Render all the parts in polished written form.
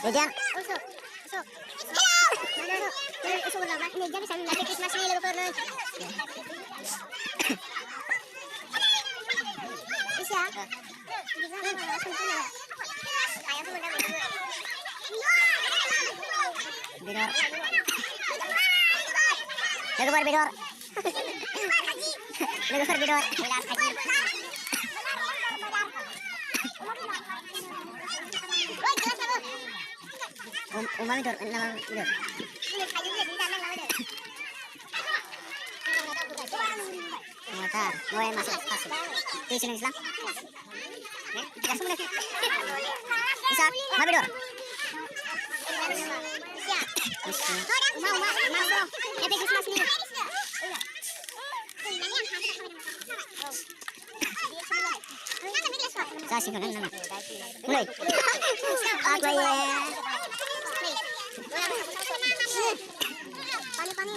Hujan. Usuk. Usuk ulang lah. Ini jangan sambil lagi Christmas ni lagu pernah. Bisa. Bidor. Lagu bar bidor. Lagu bar bidor. Bilang haji. Umami dor, nama dor. Motor, mau masuk masuk. Di sini Islam. Ya semua. Bisa, mami dor. Mau. Happy Christmas nih. Kasih kan nama. Mulai. Aku ya. Pani.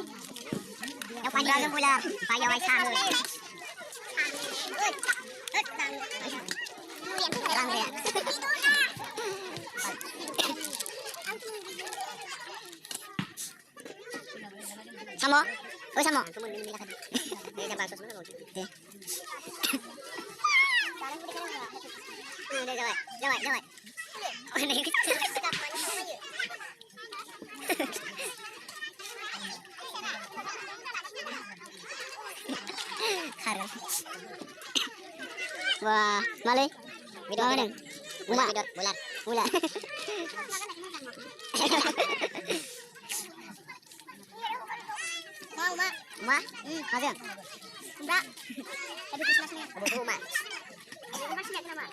Yang pani dalam bulan, payah wai sama. Lang dia. Samo. Oh samo. Dia jam bagus mana bos? Dia. Jawab. Oh ini. Wah, malih. Bidor. Bulan. Mau, Mak. Masuk. Mbak. Happy Christmas nih. Betul, Mak. Happy Christmas nih, Mak.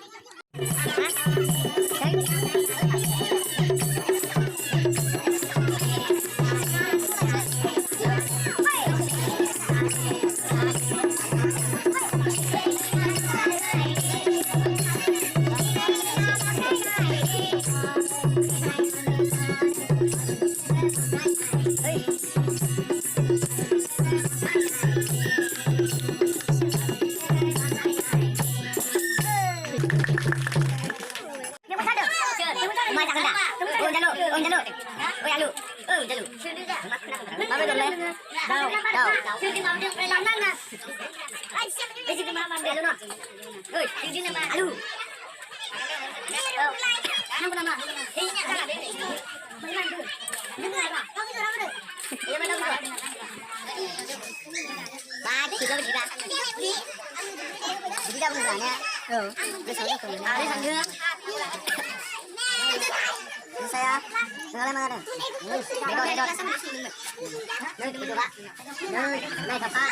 Saya sengaja mengalir. Bidor. Bidor. Naik apa?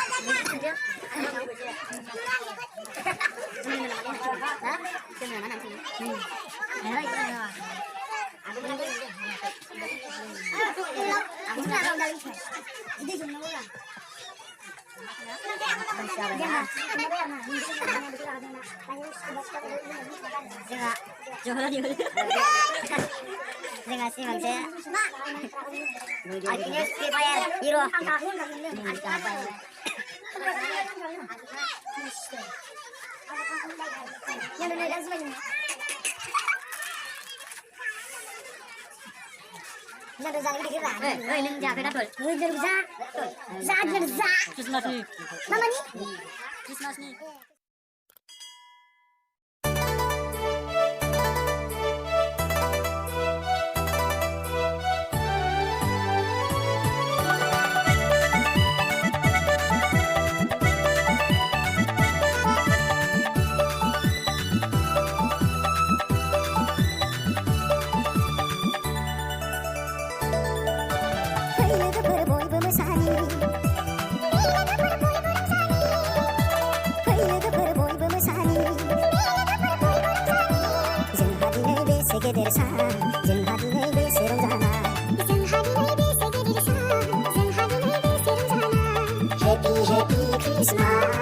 Terima kasih Bang saya. Artinya dibayar hero. Yang benar dan sebagainya. Yang dah jadi kira. Ini jaga betul. Za. Christmas ni. Nama ni? Christmas ni. desek edersen Zın hadi neydi serum zana Zın hadi neydi desek edersen Zın hadi neydi serum zana Happy happy Christmas